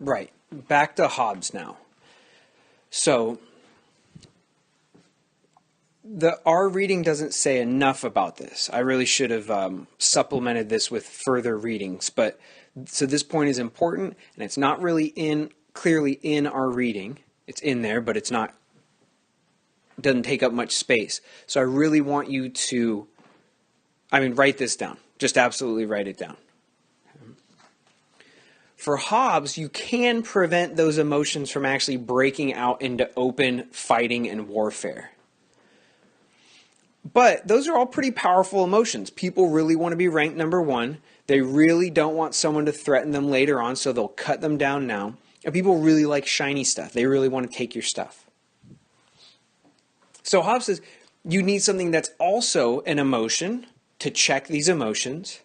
Right. Back to Hobbes now. So, our reading doesn't say enough about this. I really should have supplemented this with further readings. But so this point is important, and it's not really clearly in our reading. It's in there, but it doesn't take up much space. So I really want you to, write this down. Just absolutely write it down. For Hobbes, you can prevent those emotions from actually breaking out into open fighting and warfare. But those are all pretty powerful emotions. People really want to be ranked number one. They really don't want someone to threaten them later on, so they'll cut them down now. And people really like shiny stuff. They really want to take your stuff. So Hobbes says you need something that's also an emotion to check these emotions.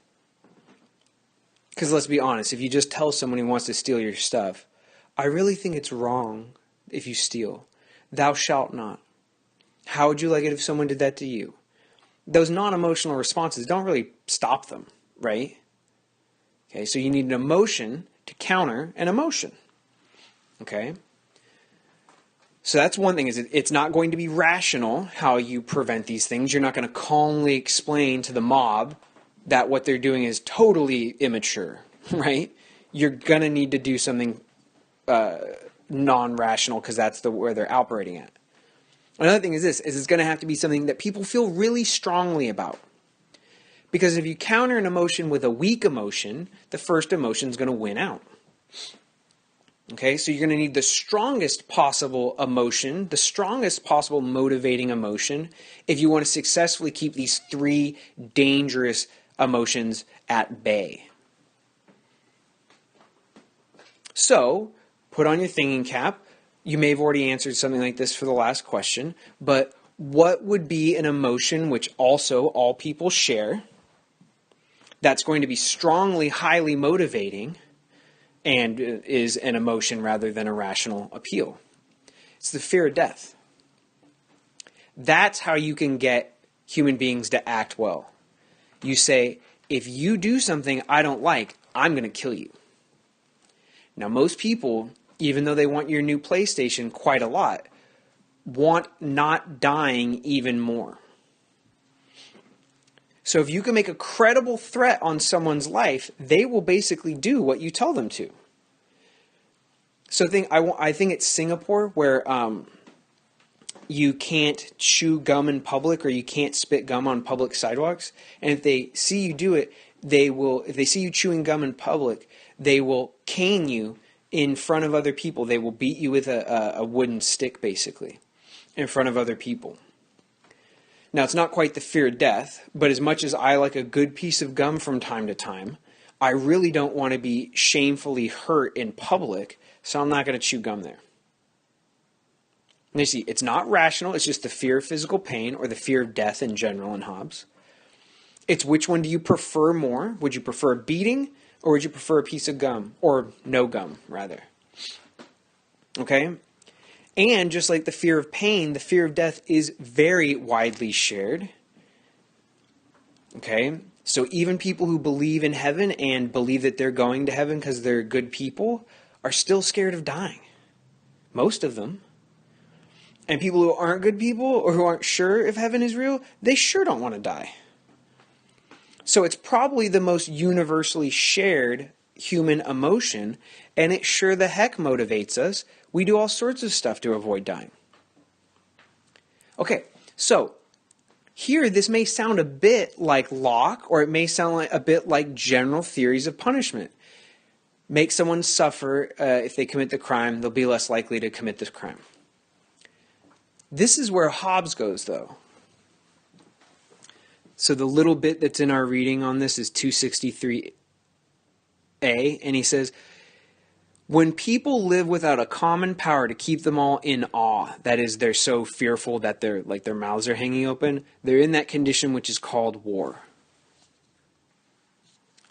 Because let's be honest, if you just tell someone who wants to steal your stuff, I really think it's wrong if you steal. Thou shalt not. How would you like it if someone did that to you? Those non-emotional responses don't really stop them, right? Okay, so you need an emotion to counter an emotion. Okay? So that's one thing, is it's not going to be rational how you prevent these things. You're not going to calmly explain to the mob that what they're doing is totally immature, right? You're going to need to do something non-rational because that's where they're operating at. Another thing is it's going to have to be something that people feel really strongly about. Because if you counter an emotion with a weak emotion, the first emotion is going to win out. Okay, so you're going to need the strongest possible emotion, the strongest possible motivating emotion, if you want to successfully keep these three dangerous emotions at bay. So, put on your thinking cap. You may have already answered something like this for the last question, but what would be an emotion which also all people share that's going to be strongly, highly motivating and is an emotion rather than a rational appeal? It's the fear of death. That's how you can get human beings to act well. You say, if you do something I don't like, I'm going to kill you. Now, most people, even though they want your new PlayStation quite a lot, want not dying even more. So if you can make a credible threat on someone's life, they will basically do what you tell them to. So I think it's Singapore where you can't chew gum in public, or you can't spit gum on public sidewalks. And if they see you do it, if they see you chewing gum in public, they will cane you in front of other people. They will beat you with a wooden stick, basically, in front of other people. Now, it's not quite the fear of death, but as much as I like a good piece of gum from time to time, I really don't want to be shamefully hurt in public, so I'm not going to chew gum there. And you see, it's not rational, it's just the fear of physical pain or the fear of death in general in Hobbes. It's which one do you prefer more? Would you prefer a beating, or would you prefer a piece of gum? Or no gum, rather. Okay? And just like the fear of pain, the fear of death is very widely shared. Okay? So even people who believe in heaven and believe that they're going to heaven because they're good people are still scared of dying. Most of them. And people who aren't good people or who aren't sure if heaven is real, they sure don't want to die. So it's probably the most universally shared human emotion, and it sure the heck motivates us. We do all sorts of stuff to avoid dying. Okay, so here this may sound a bit like Locke, or it may sound like a bit like general theories of punishment. Make someone suffer if they commit the crime, they'll be less likely to commit this crime. This is where Hobbes goes, though. So the little bit that's in our reading on this is 263a, and he says, when people live without a common power to keep them all in awe, that is, they're so fearful that their mouths are hanging open, they're in that condition which is called war.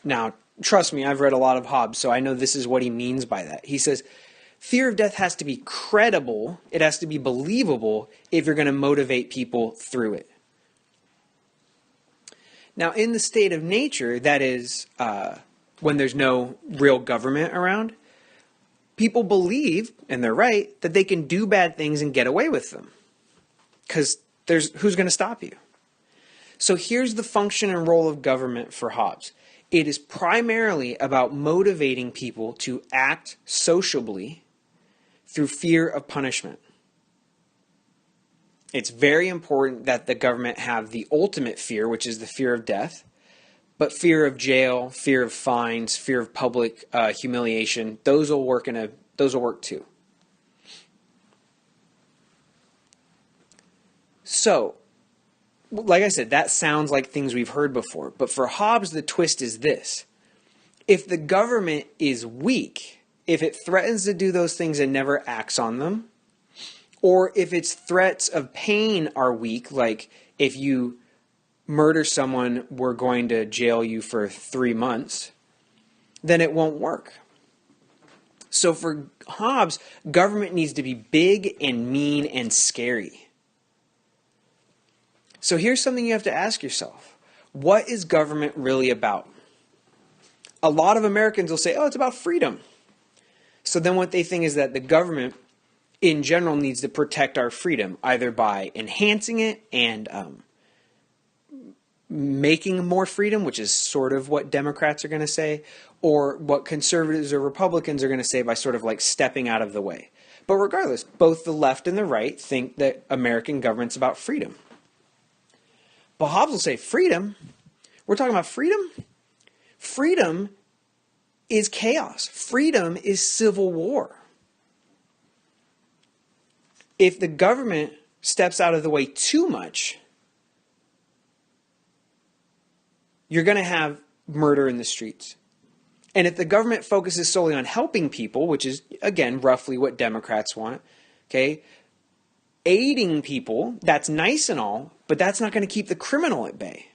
Now, trust me, I've read a lot of Hobbes, so I know this is what he means by that. He says, fear of death has to be credible, it has to be believable if you're going to motivate people through it. Now, in the state of nature, that is, when there's no real government around, people believe, and they're right, that they can do bad things and get away with them. Because who's going to stop you? So here's the function and role of government for Hobbes. It is primarily about motivating people to act sociably through fear of punishment. It's very important that the government have the ultimate fear, which is the fear of death, but fear of jail, fear of fines, fear of public humiliation, those will work too. So, like I said, that sounds like things we've heard before. But for Hobbes, the twist is this. If the government is weak, if it threatens to do those things and never acts on them, or if its threats of pain are weak, like if you murder someone, we're going to jail you for 3 months, then it won't work. So for Hobbes, government needs to be big and mean and scary. So here's something you have to ask yourself. What is government really about? A lot of Americans will say, oh, it's about freedom. So then what they think is that the government in general needs to protect our freedom, either by enhancing it and making more freedom, which is sort of what Democrats are going to say, or what conservatives or Republicans are going to say by sort of like stepping out of the way. But regardless, both the left and the right think that American government's about freedom. But Hobbes will say, freedom? We're talking about freedom? Freedom is chaos. Freedom is civil war. If the government steps out of the way too much, you're going to have murder in the streets. And if the government focuses solely on helping people, which is, again, roughly what Democrats want, okay, aiding people, that's nice and all, but that's not going to keep the criminal at bay.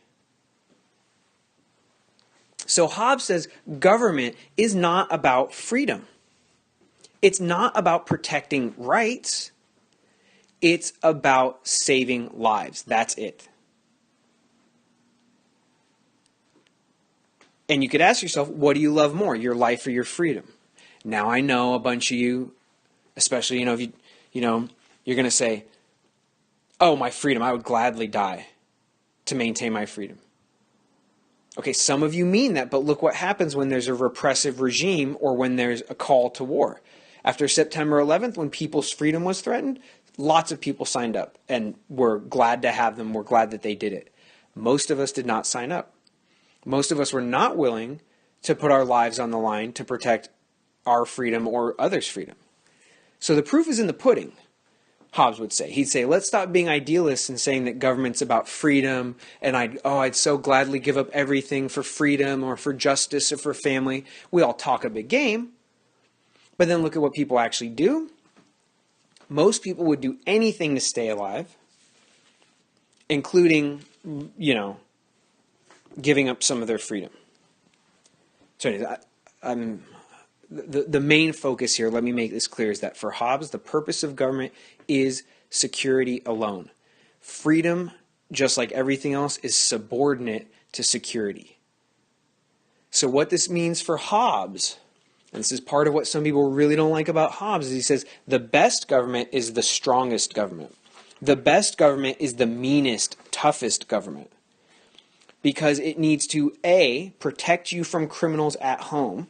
So Hobbes says government is not about freedom. It's not about protecting rights. It's about saving lives. That's it. And you could ask yourself, what do you love more, your life or your freedom? Now I know a bunch of you, especially, if you're going to say, oh, my freedom, I would gladly die to maintain my freedom. Okay, some of you mean that, but look what happens when there's a repressive regime or when there's a call to war. After September 11th, when people's freedom was threatened, lots of people signed up and were glad to have them, were glad that they did it. Most of us did not sign up. Most of us were not willing to put our lives on the line to protect our freedom or others' freedom. So the proof is in the pudding, Hobbes would say. He'd say, let's stop being idealists and saying that government's about freedom and I'd so gladly give up everything for freedom or for justice or for family. We all talk a big game, but then look at what people actually do. Most people would do anything to stay alive, including, giving up some of their freedom. So the main focus here, let me make this clear, is that for Hobbes, the purpose of government is security alone. Freedom, just like everything else, is subordinate to security. So what this means for Hobbes, and this is part of what some people really don't like about Hobbes, is he says the best government is the strongest government. The best government is the meanest, toughest government. Because it needs to, A, protect you from criminals at home,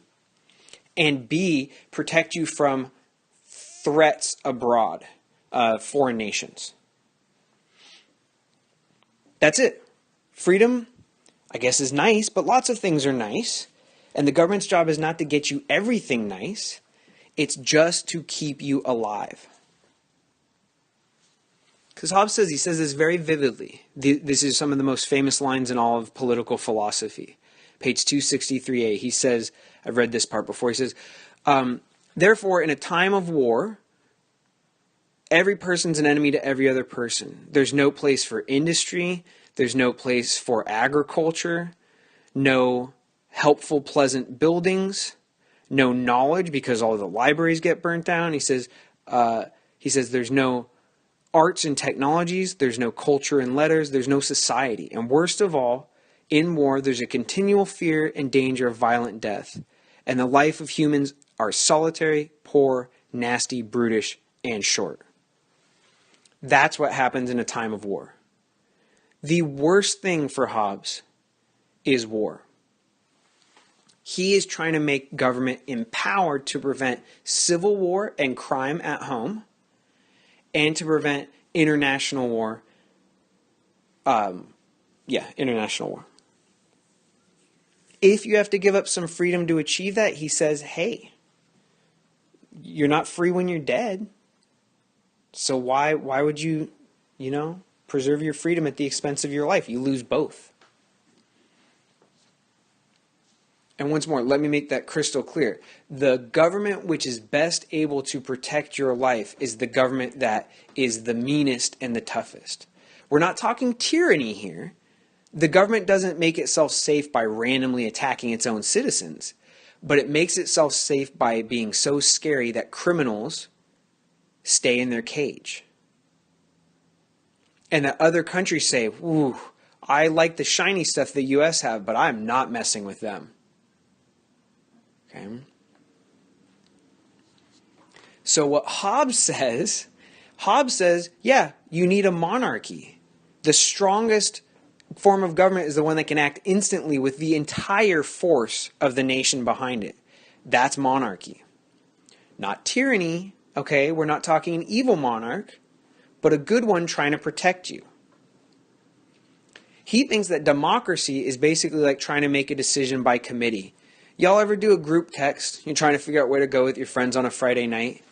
and B, protect you from threats abroad, foreign nations. That's it. Freedom, I guess, is nice, but lots of things are nice. And the government's job is not to get you everything nice. It's just to keep you alive. Because Hobbes says this very vividly. This is some of the most famous lines in all of political philosophy. Page 263a, he says, I've read this part before, he says, therefore, in a time of war, every person's an enemy to every other person. There's no place for industry. There's no place for agriculture. No helpful, pleasant buildings. No knowledge, because all the libraries get burnt down. He says there's no arts and technologies, there's no culture and letters, there's no society. And worst of all, in war, there's a continual fear and danger of violent death. And the life of humans are solitary, poor, nasty, brutish, and short. That's what happens in a time of war. The worst thing for Hobbes is war. He is trying to make government empowered to prevent civil war and crime at home and to prevent international war. International war. If you have to give up some freedom to achieve that, he says, hey, you're not free when you're dead. So why would you, preserve your freedom at the expense of your life? You lose both. And once more, let me make that crystal clear. The government which is best able to protect your life is the government that is the meanest and the toughest. We're not talking tyranny here. The government doesn't make itself safe by randomly attacking its own citizens, but it makes itself safe by being so scary that criminals stay in their cage. And that other countries say, ooh, I like the shiny stuff the US have, but I'm not messing with them. Okay. So what Hobbes says, yeah, you need a monarchy. The strongest form of government is the one that can act instantly with the entire force of the nation behind it. That's monarchy. Not tyranny, okay? We're not talking an evil monarch, but a good one trying to protect you. He thinks that democracy is basically like trying to make a decision by committee. Y'all ever do a group text? You're trying to figure out where to go with your friends on a Friday night?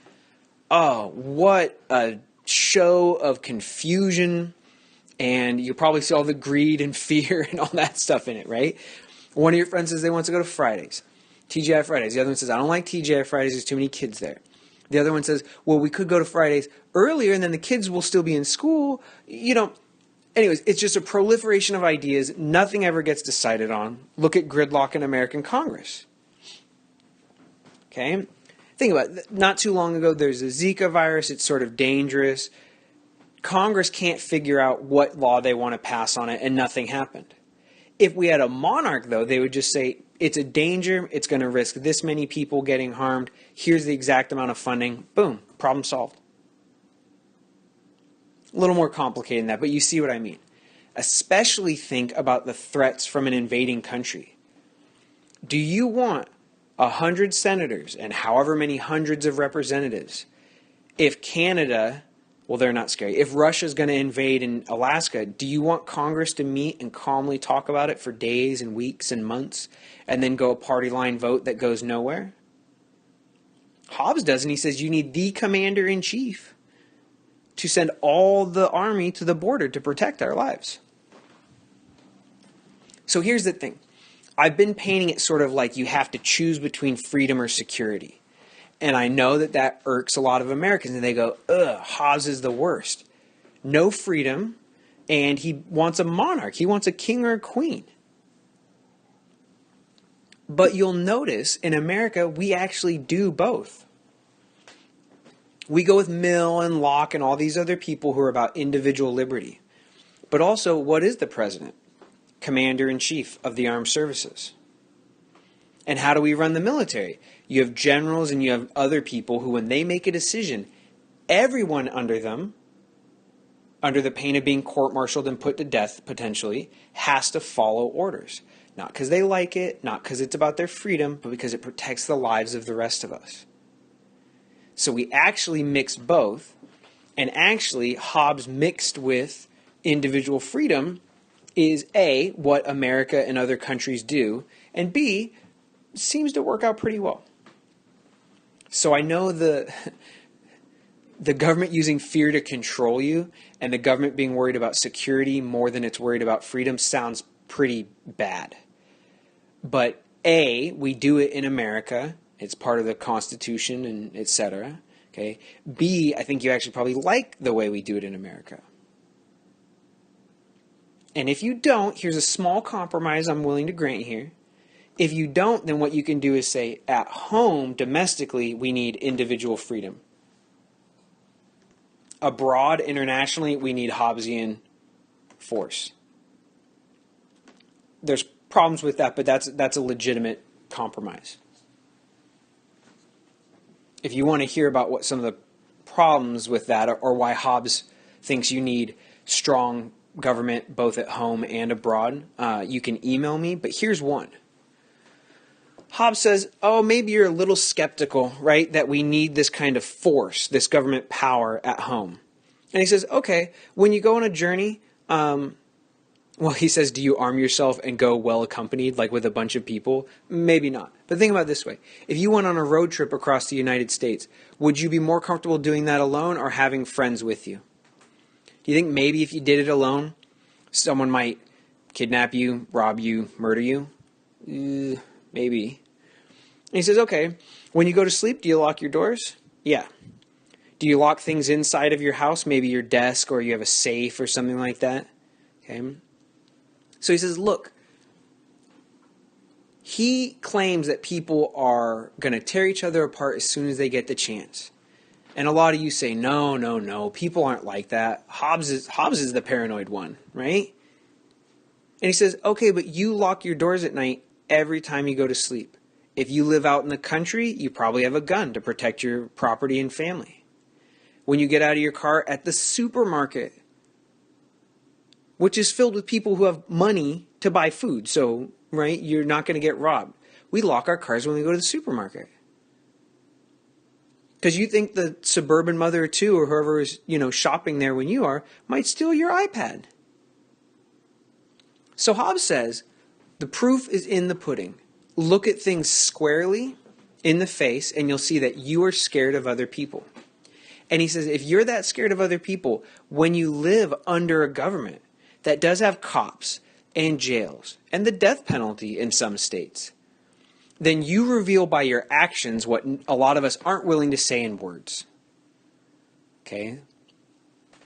Oh, what a show of confusion. And you probably see all the greed and fear and all that stuff in it, right? One of your friends says they want to go to Fridays, TGI Fridays. The other one says, I don't like TGI Fridays. There's too many kids there. The other one says, well, we could go to Fridays earlier and then the kids will still be in school. Anyways, it's just a proliferation of ideas. Nothing ever gets decided on. Look at gridlock in American Congress. Okay? Think about it. Not too long ago, there's a Zika virus. It's sort of dangerous. Congress can't figure out what law they want to pass on it, and nothing happened. If we had a monarch, though, they would just say, it's a danger. It's going to risk this many people getting harmed. Here's the exact amount of funding. Boom. Problem solved. A little more complicated than that, but you see what I mean. Especially think about the threats from an invading country. Do you want 100 senators and however many hundreds of representatives if Canada, well, they're not scary. If Russia's going to invade in Alaska, do you want Congress to meet and calmly talk about it for days and weeks and months and then go a party line vote that goes nowhere? Hobbes doesn't. He says you need the commander-in-chief to send all the army to the border to protect our lives. So here's the thing. I've been painting it sort of like you have to choose between freedom or security. And I know that irks a lot of Americans. And they go, ugh, Hobbes is the worst. No freedom, and he wants a monarch. He wants a king or a queen. But you'll notice in America, we actually do both. We go with Mill and Locke and all these other people who are about individual liberty. But also, what is the president? Commander-in-chief of the armed services. And how do we run the military? You have generals and you have other people who, when they make a decision, everyone under them, under the pain of being court-martialed and put to death potentially, has to follow orders. Not because they like it, not because it's about their freedom, but because it protects the lives of the rest of us. So we actually mix both, and actually Hobbes mixed with individual freedom is A, what America and other countries do, and B, seems to work out pretty well. So I know the government using fear to control you and the government being worried about security more than it's worried about freedom sounds pretty bad. But A, we do it in America. It's part of the Constitution and etc. Okay. B, I think you actually probably like the way we do it in America. And if you don't, here's a small compromise I'm willing to grant here. If you don't, then what you can do is say, at home, domestically, we need individual freedom. Abroad, internationally, we need Hobbesian force. There's problems with that, but that's a legitimate compromise. if you want to hear about what some of the problems with that or why Hobbes thinks you need strong government both at home and abroad, you can email me. But here's one. Hobbes says, oh, maybe you're a little skeptical, right, that we need this kind of force, this government power at home. And he says, okay, when you go on a journey, he says, do you arm yourself and go well accompanied, like with a bunch of people? Maybe not. But think about it this way. If you went on a road trip across the United States, would you be more comfortable doing that alone or having friends with you? Do you think maybe if you did it alone, someone might kidnap you, rob you, murder you? Maybe. And he says, okay, when you go to sleep, do you lock your doors? Yeah. Do you lock things inside of your house, maybe your desk or you have a safe or something like that? Okay. So he says, look, he claims that people are going to tear each other apart as soon as they get the chance. And a lot of you say, no, people aren't like that. Hobbes is the paranoid one, right? And he says, okay, but you lock your doors at night every time you go to sleep. If you live out in the country, you probably have a gun to protect your property and family. When you get out of your car at the supermarket, which is filled with people who have money to buy food, so, right, you're not going to get robbed. We lock our cars when we go to the supermarket. Because you think the suburban mother or two or whoever is, shopping there when you are might steal your iPad. So Hobbes says, the proof is in the pudding. Look at things squarely in the face and you'll see that you are scared of other people. And he says, if you're that scared of other people, when you live under a government that does have cops and jails and the death penalty in some states, then you reveal by your actions what a lot of us aren't willing to say in words. Okay?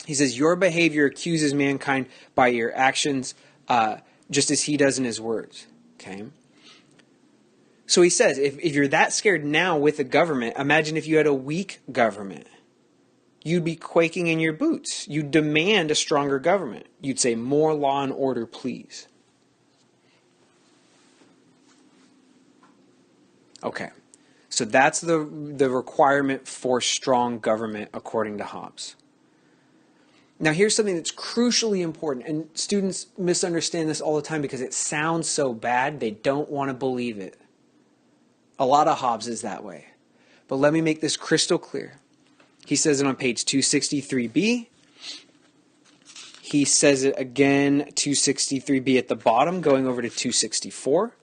He says, your behavior accuses mankind by your actions just as he does in his words. Okay? So he says, if you're that scared now with the government, imagine if you had a weak government. You'd be quaking in your boots. You'd demand a stronger government. You'd say, more law and order, please. Okay, so that's the requirement for strong government according to Hobbes. Now here's something that's crucially important, and students misunderstand this all the time because it sounds so bad they don't want to believe it. A lot of Hobbes is that way. But let me make this crystal clear. He says it on page 263b. He says it again, 263b at the bottom, going over to 264.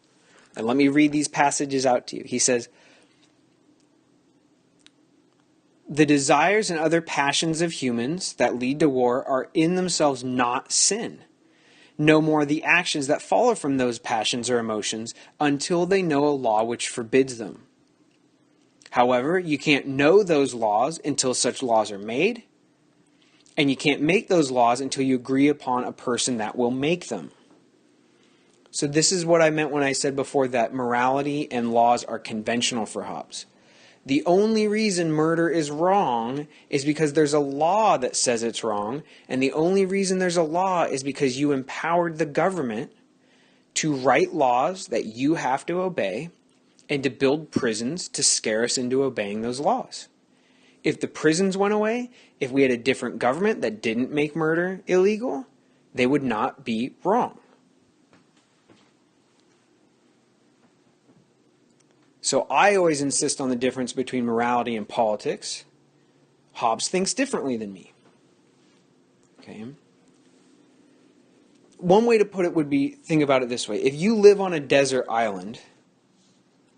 And let me read these passages out to you. He says, the desires and other passions of humans that lead to war are in themselves not sin. No more the actions that follow from those passions or emotions until they know a law which forbids them. However, you can't know those laws until such laws are made, and you can't make those laws until you agree upon a person that will make them. So this is what I meant when I said before that morality and laws are conventional for Hobbes. The only reason murder is wrong is because there's a law that says it's wrong, and the only reason there's a law is because you empowered the government to write laws that you have to obey and to build prisons to scare us into obeying those laws. If the prisons went away, if we had a different government that didn't make murder illegal, they would not be wrong. So I always insist on the difference between morality and politics. Hobbes thinks differently than me. Okay. One way to put it would be, think about it this way. If you live on a desert island,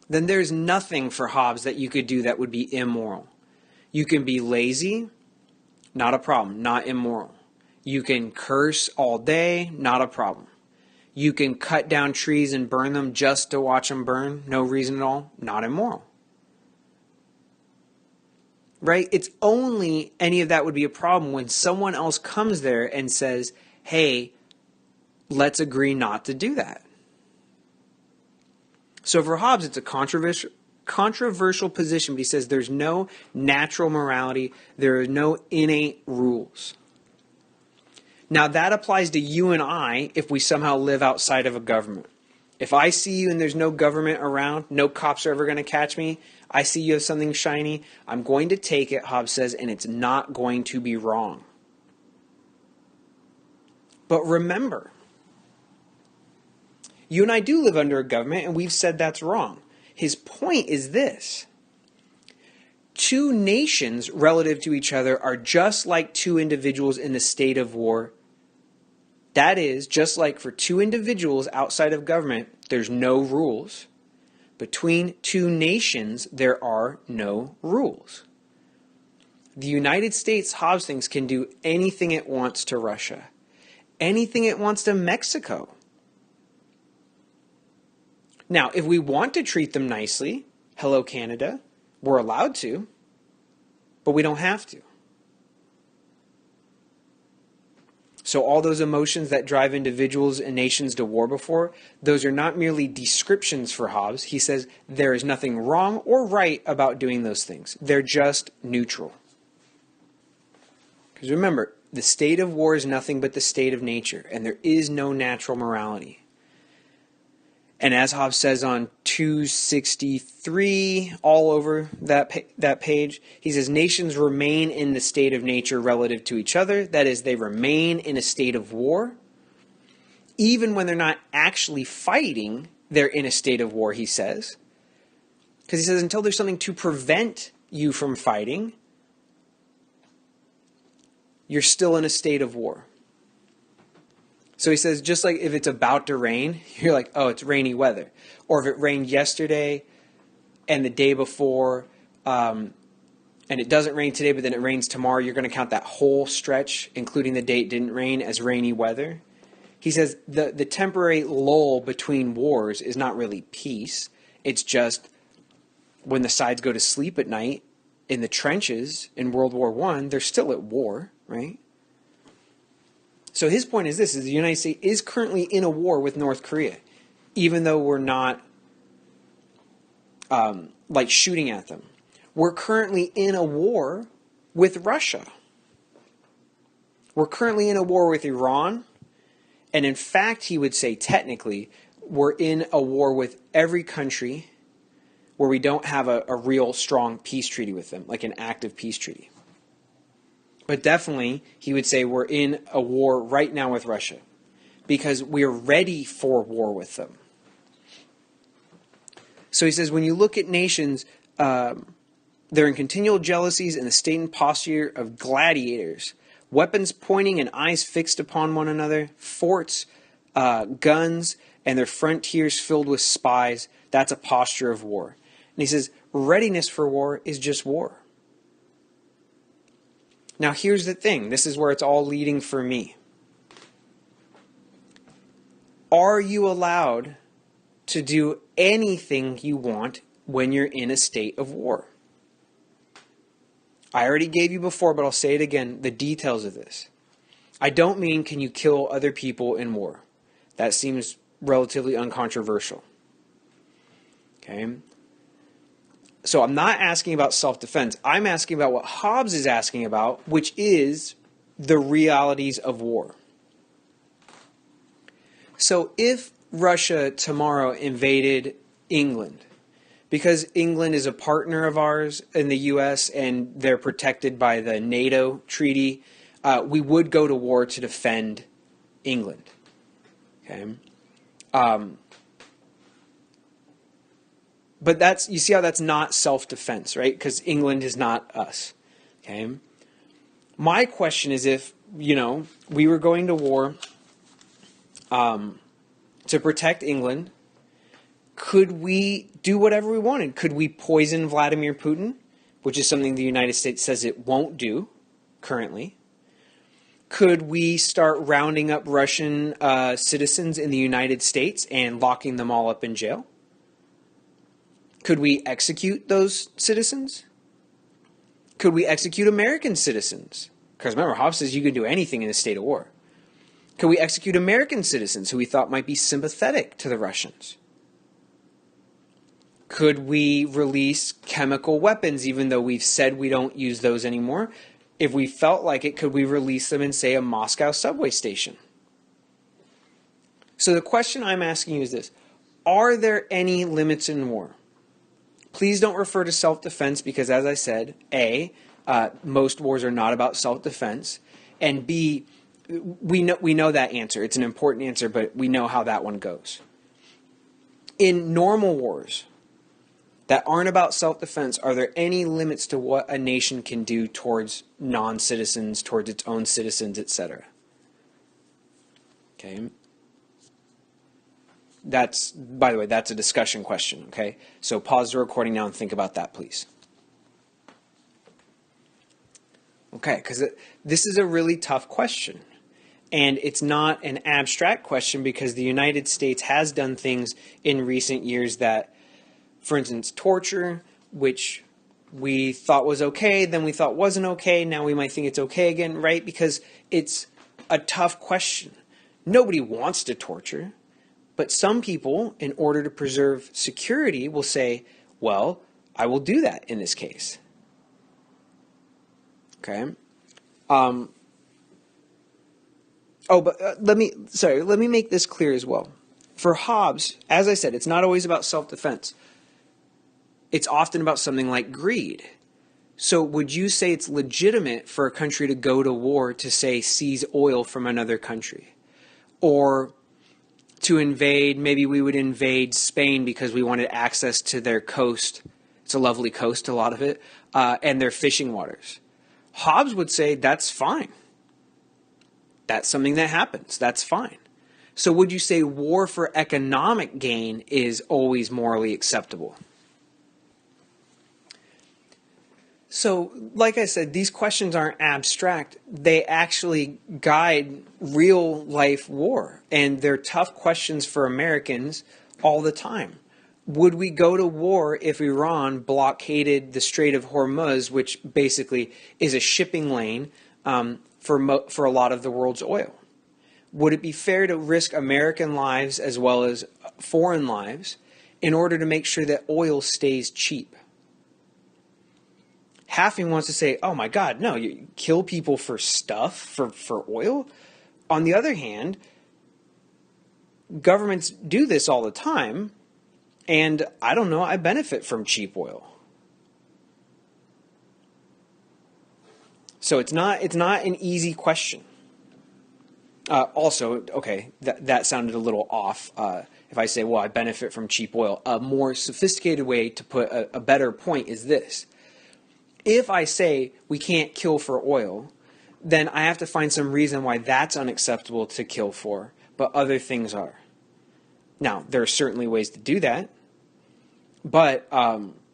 then there's nothing for Hobbes that you could do that would be immoral. You can be lazy, not a problem, not immoral. You can curse all day, not a problem. You can cut down trees and burn them just to watch them burn, no reason at all, not immoral. Right? It's only any of that would be a problem when someone else comes there and says, hey, let's agree not to do that. So for Hobbes, it's a controversial position, but he says there's no natural morality, there are no innate rules. Now that applies to you and I if we somehow live outside of a government. If I see you and there's no government around, no cops are ever going to catch me, I see you have something shiny, I'm going to take it, Hobbes says, and it's not going to be wrong. But remember, you and I do live under a government, and we've said that's wrong. His point is this. Two nations relative to each other are just like two individuals in the state of war. That is, just like for two individuals outside of government, there's no rules. Between two nations, there are no rules. The United States, Hobbes thinks, can do anything it wants to Russia, anything it wants to Mexico. Now, if we want to treat them nicely, hello Canada, we're allowed to, but we don't have to. So all those emotions that drive individuals and nations to war before, those are not merely descriptions for Hobbes. He says there is nothing wrong or right about doing those things. They're just neutral. Because remember, the state of war is nothing but the state of nature, and there is no natural morality. And as Hobbes says on 263, all over that page, he says nations remain in the state of nature relative to each other. That is, they remain in a state of war. Even when they're not actually fighting, they're in a state of war, he says. Because he says until there's something to prevent you from fighting, you're still in a state of war. So he says, just like if it's about to rain, you're like, oh, it's rainy weather. Or if it rained yesterday and the day before, and it doesn't rain today, but then it rains tomorrow, you're going to count that whole stretch, including the day it didn't rain, as rainy weather. He says the temporary lull between wars is not really peace. It's just when the sides go to sleep at night in the trenches in World War I, they're still at war, right? So his point is this, is the United States is currently in a war with North Korea, even though we're not like shooting at them. We're currently in a war with Russia. We're currently in a war with Iran. And in fact, he would say technically, we're in a war with every country where we don't have a real strong peace treaty with them, like an active peace treaty. But definitely, he would say we're in a war right now with Russia because we're ready for war with them. So he says when you look at nations, they're in continual jealousies and the state and posture of gladiators, weapons pointing and eyes fixed upon one another, forts, guns, and their frontiers filled with spies. That's a posture of war. And he says readiness for war is just war. Now here's the thing. This is where it's all leading for me. Are you allowed to do anything you want when you're in a state of war? I already gave you before, but I'll say it again, the details of this. I don't mean can you kill other people in war. That seems relatively uncontroversial. Okay? So I'm not asking about self-defense. I'm asking about what Hobbes is asking about, which is the realities of war. So if Russia tomorrow invaded England, because England is a partner of ours in the U.S. and they're protected by the NATO treaty, we would go to war to defend England. Okay? But that's, you see how that's not self-defense, right? Because England is not us. Okay? My question is if, we were going to war to protect England, could we do whatever we wanted? Could we poison Vladimir Putin, which is something the United States says it won't do currently? Could we start rounding up Russian citizens in the United States and locking them all up in jail? Could we execute those citizens? Could we execute American citizens? Because remember, Hobbes says you can do anything in a state of war. Could we execute American citizens who we thought might be sympathetic to the Russians? Could we release chemical weapons, even though we've said we don't use those anymore? If we felt like it, could we release them in, say, a Moscow subway station? So the question I'm asking you is this. Are there any limits in war? Please don't refer to self-defense because, as I said, A, most wars are not about self-defense, and B, we know that answer. It's an important answer, but we know how that one goes. In normal wars that aren't about self-defense, are there any limits to what a nation can do towards non-citizens, towards its own citizens, etc.? Okay. By the way, that's a discussion question, okay? So pause the recording now and think about that, please. Okay, because this is a really tough question. And it's not an abstract question because the United States has done things in recent years that, for instance, torture, which we thought was okay, then we thought wasn't okay, now we might think it's okay again, right? Because it's a tough question. Nobody wants to torture, but some people, in order to preserve security, will say, well, I will do that in this case. Okay? Let me make this clear as well. For Hobbes, as I said, it's not always about self-defense. It's often about something like greed. So would you say it's legitimate for a country to go to war to, say, seize oil from another country? Or to invade, maybe we would invade Spain because we wanted access to their coast. It's a lovely coast, a lot of it, and their fishing waters. Hobbes would say that's fine. That's something that happens. That's fine. So would you say war for economic gain is always morally acceptable? So, like I said, these questions aren't abstract. They actually guide real life war. And they're tough questions for Americans all the time. Would we go to war if Iran blockaded the Strait of Hormuz, which basically is a shipping lane for a lot of the world's oil? Would it be fair to risk American lives as well as foreign lives in order to make sure that oil stays cheap? Half of me wants to say, oh my God, no, you kill people for stuff, for oil. On the other hand, governments do this all the time, and I don't know, I benefit from cheap oil. So it's not an easy question. Also, okay, that sounded a little off. If I say, well, I benefit from cheap oil, a more sophisticated way to put a better point is this. If I say we can't kill for oil, then I have to find some reason why that's unacceptable to kill for, but other things are. Now, there are certainly ways to do that, but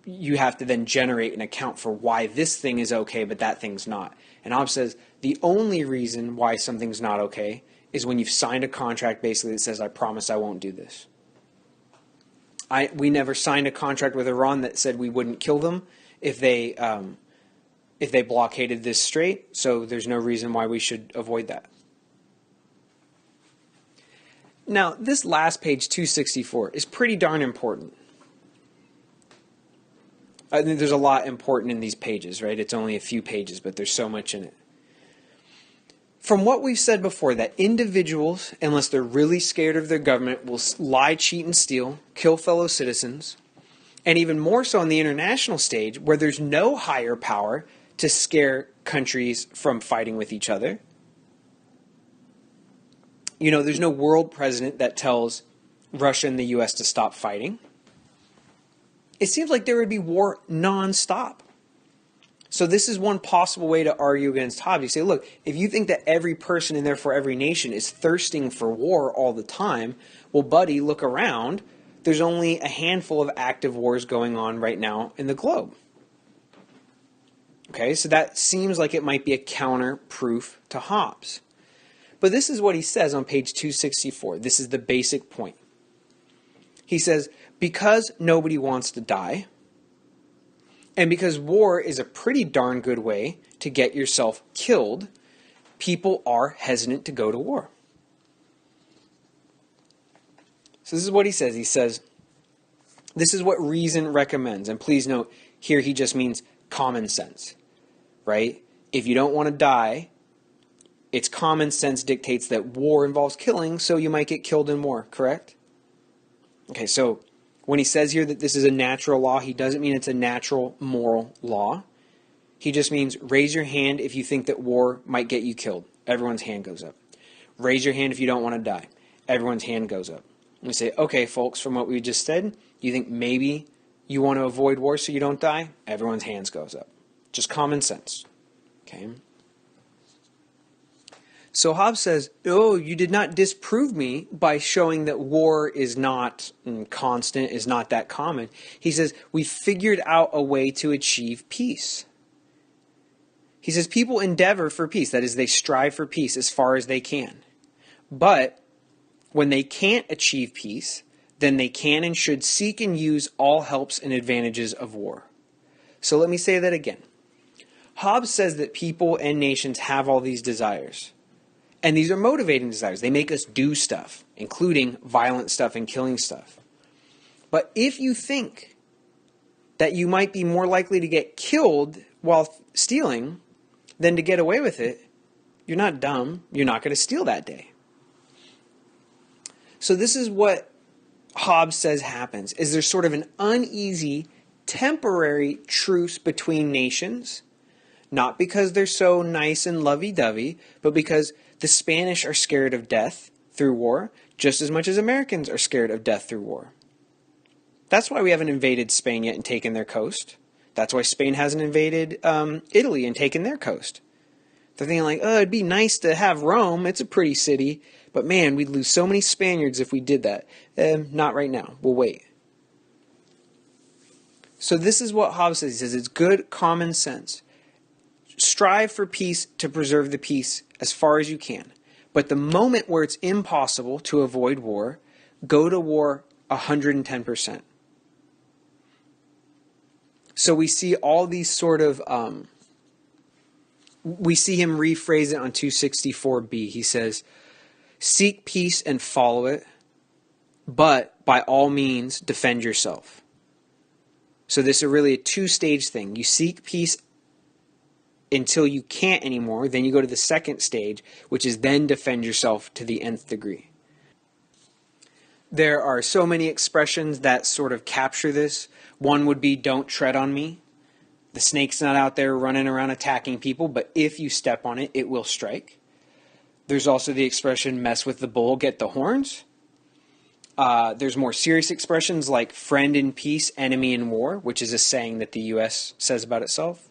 you have to then generate an account for why this thing is okay, but that thing's not. And Hobbes says the only reason why something's not okay is when you've signed a contract basically that says, I promise I won't do this. We never signed a contract with Iran that said we wouldn't kill them if they blockaded this strait, so there's no reason why we should avoid that. Now, this last page, 264, is pretty darn important. I think there's a lot important in these pages, right? It's only a few pages, but there's so much in it. From what we've said before, that individuals, unless they're really scared of their government, will lie, cheat, and steal, kill fellow citizens, and even more so on the international stage, where there's no higher power to scare countries from fighting with each other. You know, there's no world president that tells Russia and the U.S. to stop fighting. It seems like there would be war nonstop. So this is one possible way to argue against Hobbes. You say, look, if you think that every person and therefore every nation is thirsting for war all the time, well, buddy, look around. There's only a handful of active wars going on right now in the globe. Okay, so that seems like it might be a counter-proof to Hobbes. But this is what he says on page 264. This is the basic point. He says, because nobody wants to die, and because war is a pretty darn good way to get yourself killed, people are hesitant to go to war. So this is what he says. He says, this is what reason recommends. And please note, here he just means common sense, right? If you don't want to die, it's common sense dictates that war involves killing, so you might get killed in war, correct? Okay, so when he says here that this is a natural law, he doesn't mean it's a natural moral law. He just means raise your hand if you think that war might get you killed. Everyone's hand goes up. Raise your hand if you don't want to die. Everyone's hand goes up. And we say, okay, folks, from what we just said, you think maybe you want to avoid war so you don't die? Everyone's hands goes up. Just common sense. Okay. So Hobbes says, oh, you did not disprove me by showing that war is not constant, is not that common. He says, we figured out a way to achieve peace. He says, people endeavor for peace. That is, they strive for peace as far as they can. But when they can't achieve peace, then they can and should seek and use all helps and advantages of war. So let me say that again. Hobbes says that people and nations have all these desires. And these are motivating desires. They make us do stuff, including violent stuff and killing stuff. But if you think that you might be more likely to get killed while stealing than to get away with it, you're not dumb. You're not going to steal that day. So this is what Hobbes says happens, is there's sort of an uneasy, temporary truce between nations, not because they're so nice and lovey-dovey, but because the Spanish are scared of death through war just as much as Americans are scared of death through war. That's why we haven't invaded Spain yet and taken their coast. That's why Spain hasn't invaded Italy and taken their coast. They're thinking like, oh, it'd be nice to have Rome. It's a pretty city. But man, we'd lose so many Spaniards if we did that. Not right now. We'll wait. So this is what Hobbes says. He says it's good common sense. Strive for peace to preserve the peace as far as you can. But the moment where it's impossible to avoid war, go to war 110%. So we see all these sort of, we see him rephrase it on 264b. He says, seek peace and follow it, but by all means defend yourself. So this is really a two-stage thing. You seek peace until you can't anymore, then you go to the second stage, which is then defend yourself to the nth degree. There are so many expressions that sort of capture this. One would be, don't tread on me. The snake's not out there running around attacking people, but if you step on it, it will strike. There's also the expression, mess with the bull, get the horns. There's more serious expressions like friend in peace, enemy in war, which is a saying that the U.S. says about itself.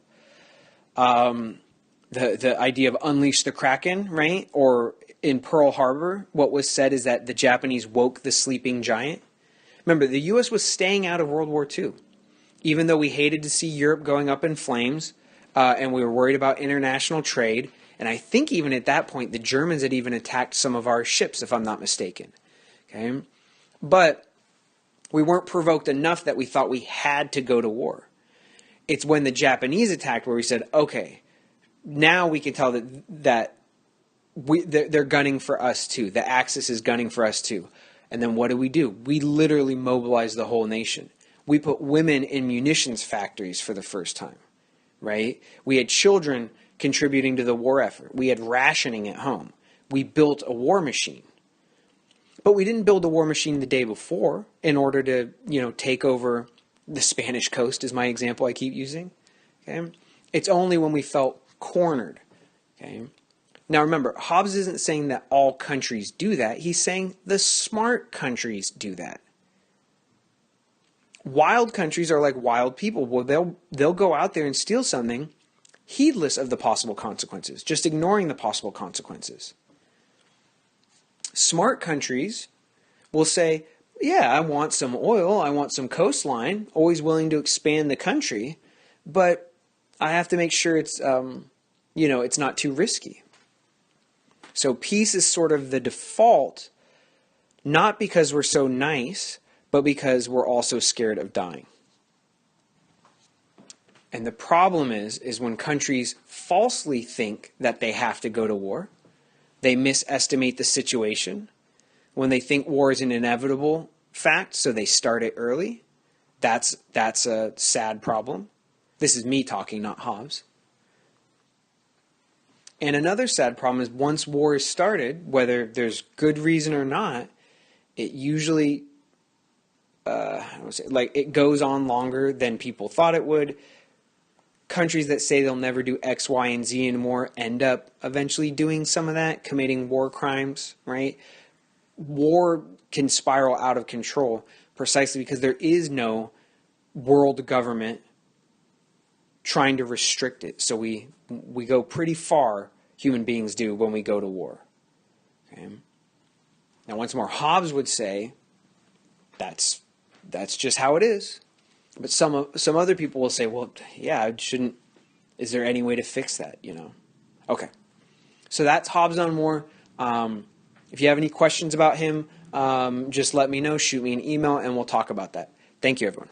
The idea of unleash the Kraken, right? Or in Pearl Harbor, what was said is that the Japanese woke the sleeping giant. Remember, the U.S. was staying out of World War II. Even though we hated to see Europe going up in flames, and we were worried about international trade, and I think even at that point, the Germans had even attacked some of our ships, if I'm not mistaken. Okay, but we weren't provoked enough that we thought we had to go to war. It's when the Japanese attacked where we said, okay, now we can tell that they're gunning for us too. The Axis is gunning for us too. And then what do? We literally mobilize the whole nation. We put women in munitions factories for the first time, right? We had children contributing to the war effort. We had rationing at home. We built a war machine. But we didn't build a war machine the day before in order to, take over the Spanish coast is my example I keep using. Okay? It's only when we felt cornered. Okay? Now remember, Hobbes isn't saying that all countries do that. He's saying the smart countries do that. Wild countries are like wild people. Well, they'll go out there and steal something heedless of the possible consequences, just ignoring the possible consequences. Smart countries will say, yeah, I want some oil, I want some coastline, always willing to expand the country, but I have to make sure it's, it's not too risky. So peace is sort of the default, not because we're so nice, but because we're also scared of dying. And the problem is when countries falsely think that they have to go to war, they misestimate the situation. When they think war is an inevitable fact, so they start it early, that's a sad problem. This is me talking, not Hobbes. And another sad problem is once war is started, whether there's good reason or not, it usually like it goes on longer than people thought it would. Countries that say they'll never do X, Y, and Z anymore end up eventually doing some of that, committing war crimes, right? War can spiral out of control precisely because there is no world government trying to restrict it. So we go pretty far, human beings do, when we go to war. Okay? Now, once more, Hobbes would say that's just how it is. But some other people will say, well, yeah, it shouldn't. Is there any way to fix that? Okay. So that's Hobbes on War. If you have any questions about him, just let me know. Shoot me an email, and we'll talk about that. Thank you, everyone.